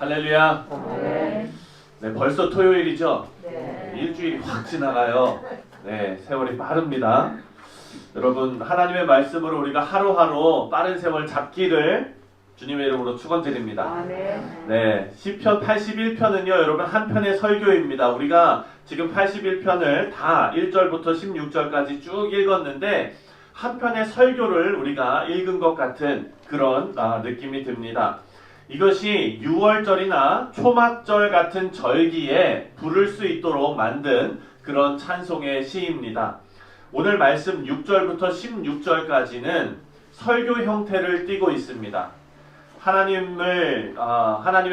할렐루야. 네. 네, 벌써 토요일이죠? 네. 일주일이 확 지나가요. 네, 세월이 빠릅니다. 여러분, 하나님의 말씀으로 우리가 하루하루 빠른 세월 잡기를 주님의 이름으로 축원드립니다. 아멘. 네, 시편 81편은요, 여러분 한 편의 설교입니다. 우리가 지금 81편을 다 1절부터 16절까지 쭉 읽었는데 한 편의 설교를 우리가 읽은 것 같은 그런 느낌이 듭니다. 이것이 6월절이나 초막절 같은 절기에 부를 수 있도록 만든 그런 찬송의 시입니다. 오늘 말씀 6절부터 16절까지는 설교 형태를 띠고 있습니다. 하나님의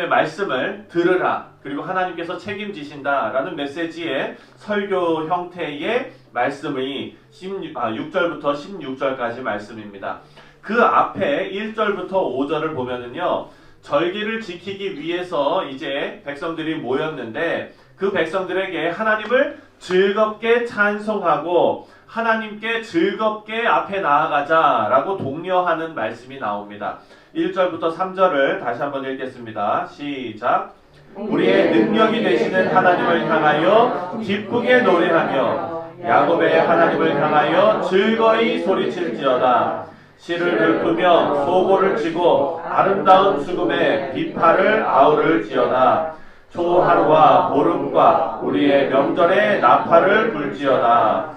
말씀을 들으라, 그리고 하나님께서 책임지신다라는 메시지의 설교 형태의 말씀이 6절부터 16절까지 말씀입니다. 그 앞에 1절부터 5절을 보면은요, 절기를 지키기 위해서 이제 백성들이 모였는데 그 백성들에게 하나님을 즐겁게 찬송하고 하나님께 즐겁게 앞에 나아가자라고 독려하는 말씀이 나옵니다. 1절부터 3절을 다시 한번 읽겠습니다. 시작. 우리의 능력이 되시는 하나님을 향하여 기쁘게 노래하며 야곱의 하나님을 향하여 즐거이 소리칠지어다. 실을 읊으며 소고를 치고 아름다운 수금에 비파를 아우를지어다. 초하루와 보름과 우리의 명절에 나팔을 불지어다.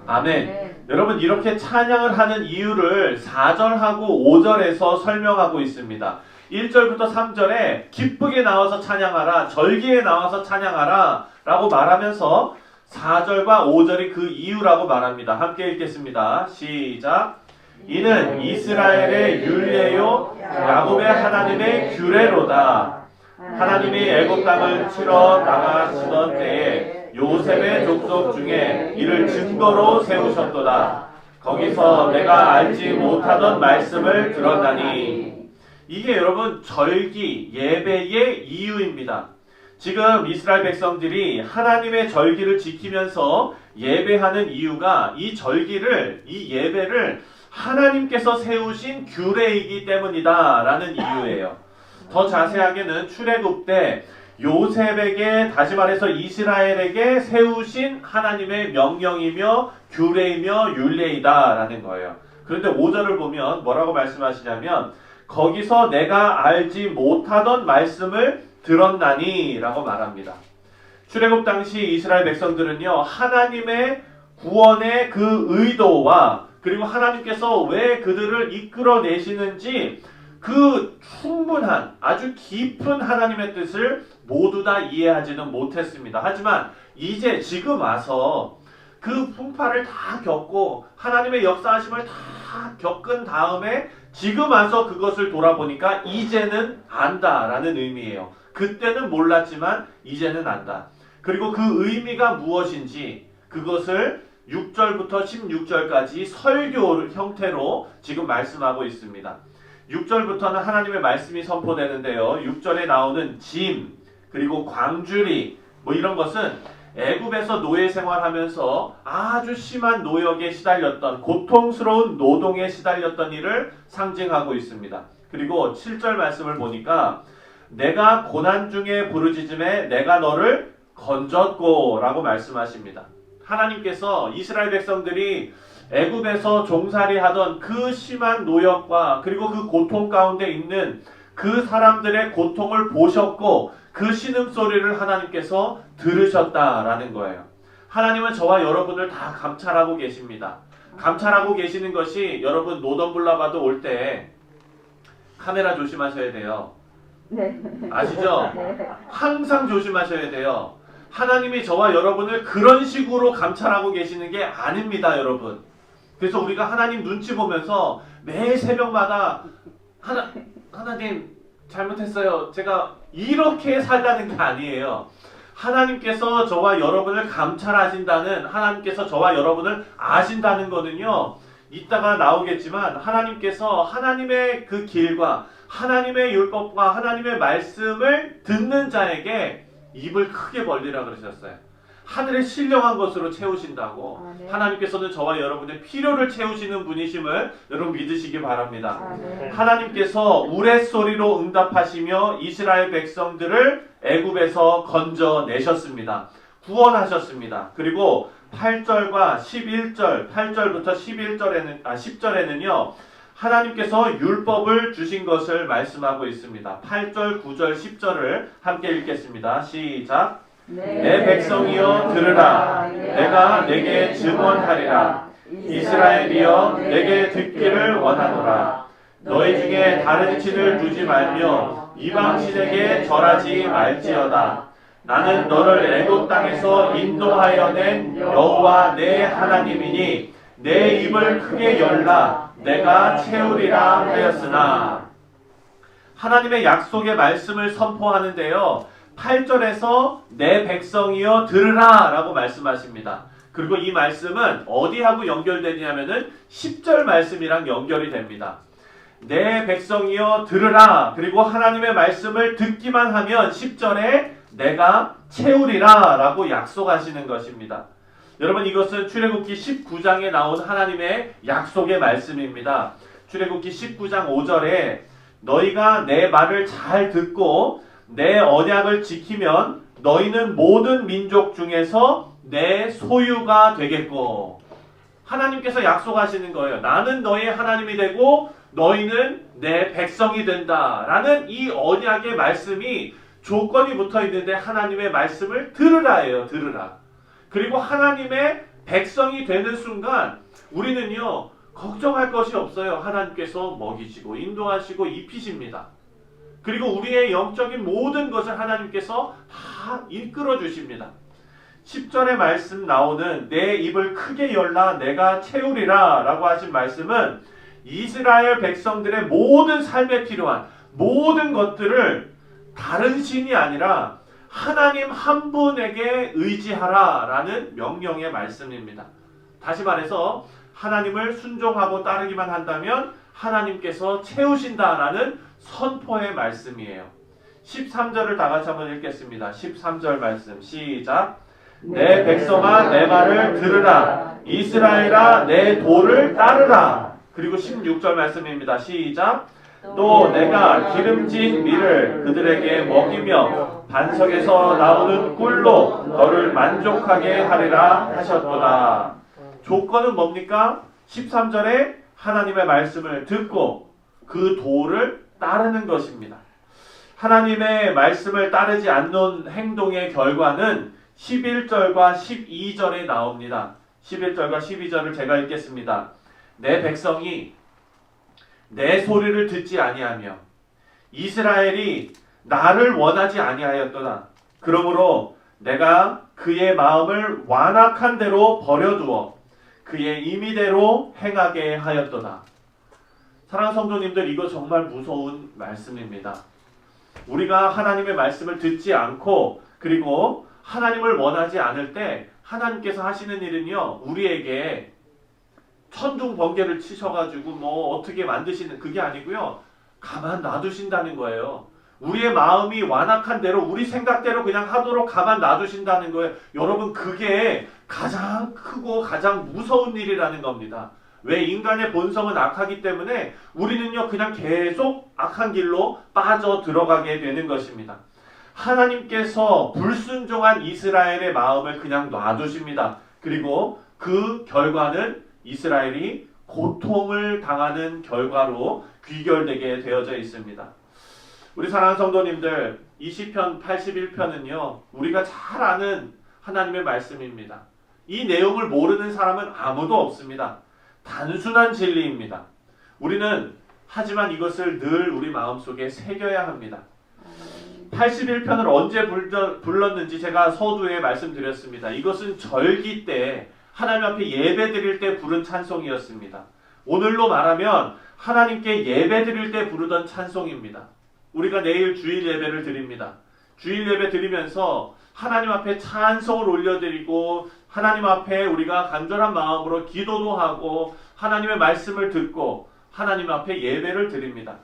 아멘. 여러분, 이렇게 찬양을 하는 이유를 4절하고 5절에서 설명하고 있습니다. 1절부터 3절에 기쁘게 나와서 찬양하라, 절기에 나와서 찬양하라 라고 말하면서 4절과 5절이 그 이유라고 말합니다. 함께 읽겠습니다. 시작. 이는 이스라엘의 율례요 야곱의 하나님의 규례로다. 하나님이 애굽 땅을 치러 나가시던 때에 요셉의 족속 중에 이를 증거로 세우셨도다. 거기서 내가 알지 못하던 말씀을 들었나니. 이게 여러분 절기 예배의 이유입니다. 지금 이스라엘 백성들이 하나님의 절기를 지키면서 예배하는 이유가 이 예배를 하나님께서 세우신 규례이기 때문이다 라는 이유예요. 더 자세하게는 출애굽 때 요셉에게, 다시 말해서 이스라엘에게 세우신 하나님의 명령이며 규례이며 율례이다 라는 거예요. 그런데 5절을 보면 뭐라고 말씀하시냐면 거기서 내가 알지 못하던 말씀을 들었나니 라고 말합니다. 출애굽 당시 이스라엘 백성들은요, 하나님의 구원의 그 의도와 그리고 하나님께서 왜 그들을 이끌어내시는지 그 충분한 아주 깊은 하나님의 뜻을 모두 다 이해하지는 못했습니다. 하지만 이제 지금 와서 그 풍파를 다 겪고 하나님의 역사하심을 다 겪은 다음에 지금 와서 그것을 돌아보니까 이제는 안다라는 의미예요. 그때는 몰랐지만 이제는 안다. 그리고 그 의미가 무엇인지 그것을 6절부터 16절까지 설교 형태로 지금 말씀하고 있습니다. 6절부터는 하나님의 말씀이 선포되는데요. 6절에 나오는 짐, 그리고 광주리, 이런 것은 애굽에서 노예 생활하면서 아주 심한 노역에 시달렸던, 고통스러운 노동에 시달렸던 일을 상징하고 있습니다. 그리고 7절 말씀을 보니까 내가 고난 중에 부르짖음에 내가 너를 건졌고 라고 말씀하십니다. 하나님께서 이스라엘 백성들이 애굽에서 종살이 하던 그 심한 노역과 그리고 그 고통 가운데 있는 그 사람들의 고통을 보셨고 그 신음소리를 하나님께서 들으셨다라는 거예요. 하나님은 저와 여러분을 다 감찰하고 계십니다. 감찰하고 계시는 것이 여러분 노덤블라바도 올 때 카메라 조심하셔야 돼요. 네. 아시죠? 네. 항상 조심하셔야 돼요. 하나님이 저와 여러분을 그런 식으로 감찰하고 계시는 게 아닙니다, 여러분. 그래서 우리가 하나님 눈치 보면서 매일 새벽마다 하나님 잘못했어요. 제가 이렇게 살라는 게 아니에요. 하나님께서 저와 여러분을 감찰하신다는, 하나님께서 저와 여러분을 아신다는 거는요, 이따가 나오겠지만 하나님께서 하나님의 그 길과 하나님의 율법과 하나님의 말씀을 듣는 자에게 입을 크게 벌리라 그러셨어요. 하늘의 신령한 것으로 채우신다고. 아, 네. 하나님께서는 저와 여러분의 필요를 채우시는 분이심을 여러분 믿으시기 바랍니다. 아, 네. 하나님께서 우레소리로 응답하시며 이스라엘 백성들을 애굽에서 건져내셨습니다. 구원하셨습니다. 그리고 8절과 11절, 8절부터 10절에는요. 하나님께서 율법을 주신 것을 말씀하고 있습니다. 8절, 9절, 10절을 함께 읽겠습니다. 시작. 내 백성이여 들으라. 내가 내게 증언하리라. 이스라엘이여 내게 듣기를 원하노라. 너희 중에 다른 신을 두지 말며 이방신에게 절하지 말지어다. 나는 너를 애굽 땅에서 인도하여 낸 여호와 내 하나님이니 내 입을 크게 열라. 내가 채우리라 하였으나. 하나님의 약속의 말씀을 선포하는데요. 8절에서 내 백성이여 들으라 라고 말씀하십니다. 그리고 이 말씀은 어디하고 연결되냐면은 10절 말씀이랑 연결이 됩니다. 내 백성이여 들으라. 그리고 하나님의 말씀을 듣기만 하면 10절에 내가 채우리라 라고 약속하시는 것입니다. 여러분, 이것은 출애굽기 19장에 나온 하나님의 약속의 말씀입니다. 출애굽기 19장 5절에 너희가 내 말을 잘 듣고 내 언약을 지키면 너희는 모든 민족 중에서 내 소유가 되겠고. 하나님께서 약속하시는 거예요. 나는 너희의 하나님이 되고 너희는 내 백성이 된다 라는 이 언약의 말씀이 조건이 붙어 있는데 하나님의 말씀을 들으라예요. 들으라. 그리고 하나님의 백성이 되는 순간 우리는요 걱정할 것이 없어요. 하나님께서 먹이시고 인도하시고 입히십니다. 그리고 우리의 영적인 모든 것을 하나님께서 다 이끌어 주십니다. 10절의 말씀 나오는 내 입을 크게 열라 내가 채우리라 라고 하신 말씀은 이스라엘 백성들의 모든 삶에 필요한 모든 것들을 다른 신이 아니라 하나님 한 분에게 의지하라 라는 명령의 말씀입니다. 다시 말해서 하나님을 순종하고 따르기만 한다면 하나님께서 채우신다라는 선포의 말씀이에요. 13절을 다 같이 한번 읽겠습니다. 13절 말씀 시작. 내 백성아 내 말을 들으라. 이스라엘아 내 도를 따르라. 그리고 16절 말씀입니다. 시작. 또 내가 기름진 밀을 그들에게 먹이며 반석에서 나오는 꿀로 너를 만족하게 하리라 하셨도다. 조건은 뭡니까? 13절에 하나님의 말씀을 듣고 그 도를 따르는 것입니다. 하나님의 말씀을 따르지 않는 행동의 결과는 11절과 12절에 나옵니다. 11절과 12절을 제가 읽겠습니다. 내 백성이 내 소리를 듣지 아니하며 이스라엘이 나를 원하지 아니하였도다. 그러므로 내가 그의 마음을 완악한 대로 버려두어 그의 임의대로 행하게 하였도다. 사랑하는 성도님들, 이거 정말 무서운 말씀입니다. 우리가 하나님의 말씀을 듣지 않고 그리고 하나님을 원하지 않을 때 하나님께서 하시는 일은요, 우리에게 천둥 번개를 치셔가지고 뭐 어떻게 만드시는 그게 아니고요, 가만 놔두신다는 거예요. 우리의 마음이 완악한 대로 우리 생각대로 그냥 하도록 가만 놔두신다는 거예요. 여러분, 그게 가장 크고 가장 무서운 일이라는 겁니다. 왜? 인간의 본성은 악하기 때문에 우리는요 그냥 계속 악한 길로 빠져 들어가게 되는 것입니다. 하나님께서 불순종한 이스라엘의 마음을 그냥 놔두십니다. 그리고 그 결과는 이스라엘이 고통을 당하는 결과로 귀결되게 되어져 있습니다. 우리 사랑하는 성도님들, 이 시편 81편은요 우리가 잘 아는 하나님의 말씀입니다. 이 내용을 모르는 사람은 아무도 없습니다. 단순한 진리입니다. 우리는 하지만 이것을 늘 우리 마음속에 새겨야 합니다. 81편을 언제 불렀는지 제가 서두에 말씀드렸습니다. 이것은 절기 때 하나님 앞에 예배 드릴 때 부른 찬송이었습니다. 오늘로 말하면 하나님께 예배 드릴 때 부르던 찬송입니다. 우리가 내일 주일 예배를 드립니다. 주일 예배 드리면서 하나님 앞에 찬송을 올려드리고 하나님 앞에 우리가 간절한 마음으로 기도도 하고 하나님의 말씀을 듣고 하나님 앞에 예배를 드립니다.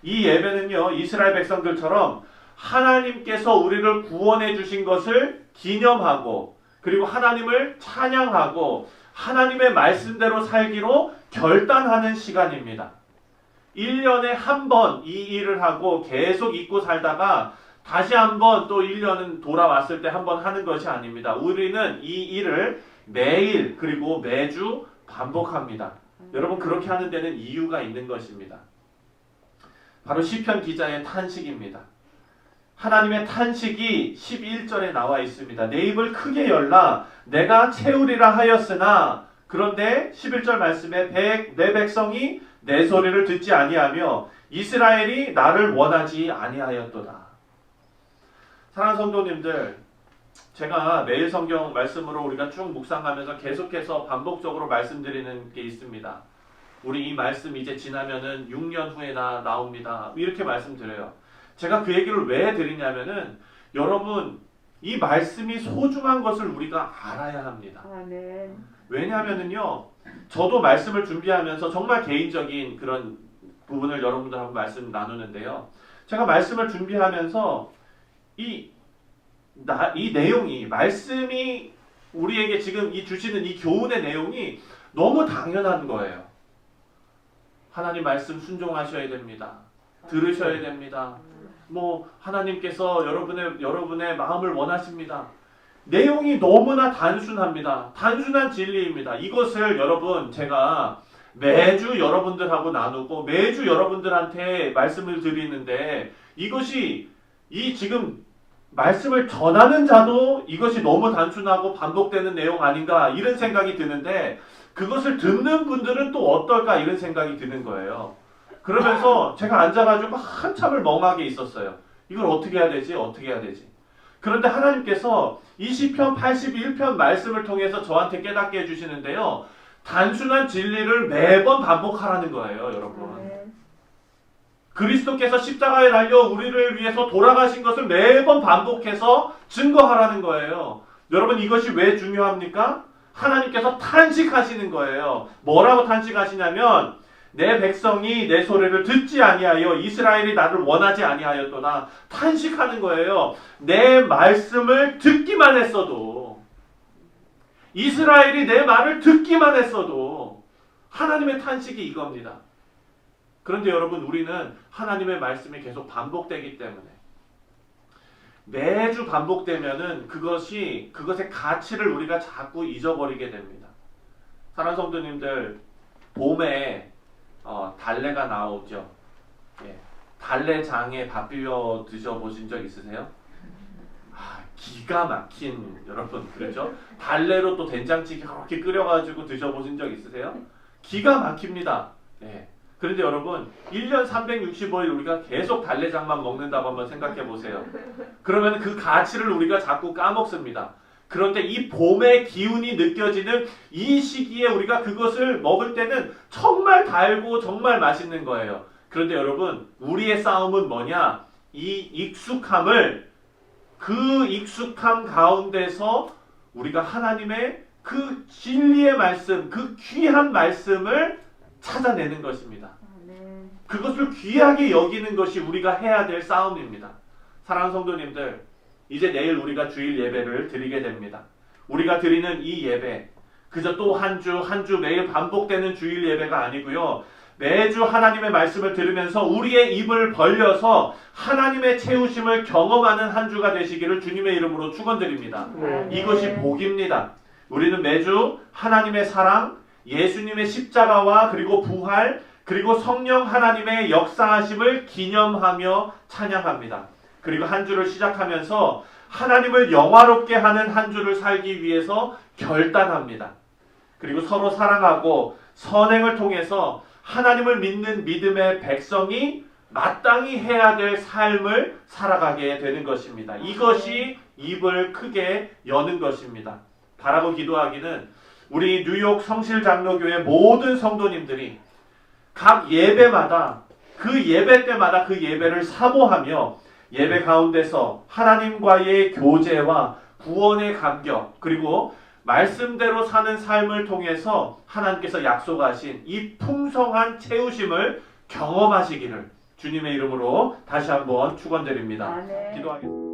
이 예배는요 이스라엘 백성들처럼 하나님께서 우리를 구원해 주신 것을 기념하고 그리고 하나님을 찬양하고 하나님의 말씀대로 살기로 결단하는 시간입니다. 1년에 한 번 이 일을 하고 계속 잊고 살다가 다시 한번 또 1년은 돌아왔을 때 한 번 하는 것이 아닙니다. 우리는 이 일을 매일 그리고 매주 반복합니다. 여러분 그렇게 하는 데는 이유가 있는 것입니다. 바로 시편 기자의 탄식입니다. 하나님의 탄식이 11절에 나와 있습니다. 내 입을 크게 열라 내가 채우리라 하였으나 그런데 11절 말씀에 내 백성이 내 소리를 듣지 아니하며 이스라엘이 나를 원하지 아니하였도다. 사랑하는 성도님들, 제가 매일 성경 말씀으로 우리가 쭉 묵상하면서 계속해서 반복적으로 말씀드리는 게 있습니다. 우리 이 말씀 이제 지나면은 6년 후에나 나옵니다. 이렇게 말씀드려요. 제가 그 얘기를 왜 드리냐면은 여러분 이 말씀이 소중한 것을 우리가 알아야 합니다. 아멘. 왜냐하면은요, 저도 말씀을 준비하면서 정말 개인적인 그런 부분을 여러분들하고 말씀 나누는데요. 제가 말씀을 준비하면서 이 내용이, 말씀이 우리에게 지금 이 주시는 이 교훈의 내용이 너무 당연한 거예요. 하나님 말씀 순종하셔야 됩니다. 들으셔야 됩니다. 하나님께서 여러분의 마음을 원하십니다. 내용이 너무나 단순합니다. 단순한 진리입니다. 이것을 여러분 제가 매주 여러분들하고 나누고 매주 여러분들한테 말씀을 드리는데 이것이 지금 말씀을 전하는 자도 이것이 너무 단순하고 반복되는 내용 아닌가 이런 생각이 드는데 그것을 듣는 분들은 또 어떨까 이런 생각이 드는 거예요. 그러면서 제가 앉아가지고 한참을 멍하게 있었어요. 이걸 어떻게 해야 되지? 어떻게 해야 되지? 그런데 하나님께서 이 시편 81편 말씀을 통해서 저한테 깨닫게 해주시는데요. 단순한 진리를 매번 반복하라는 거예요, 여러분. 그리스도께서 십자가에 달려 우리를 위해서 돌아가신 것을 매번 반복해서 증거하라는 거예요. 여러분 이것이 왜 중요합니까? 하나님께서 탄식하시는 거예요. 뭐라고 탄식하시냐면 내 백성이 내 소리를 듣지 아니하여 이스라엘이 나를 원하지 아니하였도다. 탄식하는 거예요. 내 말씀을 듣기만 했어도 이스라엘이 내 말을 듣기만 했어도 하나님의 탄식이 이겁니다. 그런데 여러분 우리는 하나님의 말씀이 계속 반복되기 때문에 매주 반복되면은 그것의 가치를 우리가 자꾸 잊어버리게 됩니다. 사랑하는 성도님들, 봄에 달래가 나오죠. 예. 달래장에 밥 비벼 드셔보신 적 있으세요? 기가 막힌, 여러분 그렇죠? 달래로 또 된장찌개 그렇게 끓여가지고 드셔보신 적 있으세요? 기가 막힙니다. 예. 그런데 여러분 1년 365일 우리가 계속 달래장만 먹는다고 한번 생각해 보세요. 그러면 그 가치를 우리가 자꾸 까먹습니다. 그런데 이 봄의 기운이 느껴지는 이 시기에 우리가 그것을 먹을 때는 정말 달고 정말 맛있는 거예요. 그런데 여러분 우리의 싸움은 뭐냐? 그 익숙함 가운데서 우리가 하나님의 그 진리의 말씀, 그 귀한 말씀을 찾아내는 것입니다. 그것을 귀하게 여기는 것이 우리가 해야 될 싸움입니다. 사랑하는 성도님들, 이제 내일 우리가 주일 예배를 드리게 됩니다. 우리가 드리는 이 예배, 그저 또 한 주 매일 반복되는 주일 예배가 아니고요. 매주 하나님의 말씀을 들으면서 우리의 입을 벌려서 하나님의 채우심을 경험하는 한 주가 되시기를 주님의 이름으로 축원드립니다. 이것이 복입니다. 우리는 매주 하나님의 사랑, 예수님의 십자가와 그리고 부활, 그리고 성령 하나님의 역사하심을 기념하며 찬양합니다. 그리고 한 주를 시작하면서 하나님을 영화롭게 하는 한 주를 살기 위해서 결단합니다. 그리고 서로 사랑하고 선행을 통해서 하나님을 믿는 믿음의 백성이 마땅히 해야 될 삶을 살아가게 되는 것입니다. 이것이 입을 크게 여는 것입니다. 바라고 기도하기는 우리 뉴욕 성실장로교회 모든 성도님들이 각 예배마다 그 예배 때마다 그 예배를 사모하며 예배 가운데서 하나님과의 교제와 구원의 감격 그리고 말씀대로 사는 삶을 통해서 하나님께서 약속하신 이 풍성한 채우심을 경험하시기를 주님의 이름으로 다시 한번 축원드립니다. 기도하겠습니다.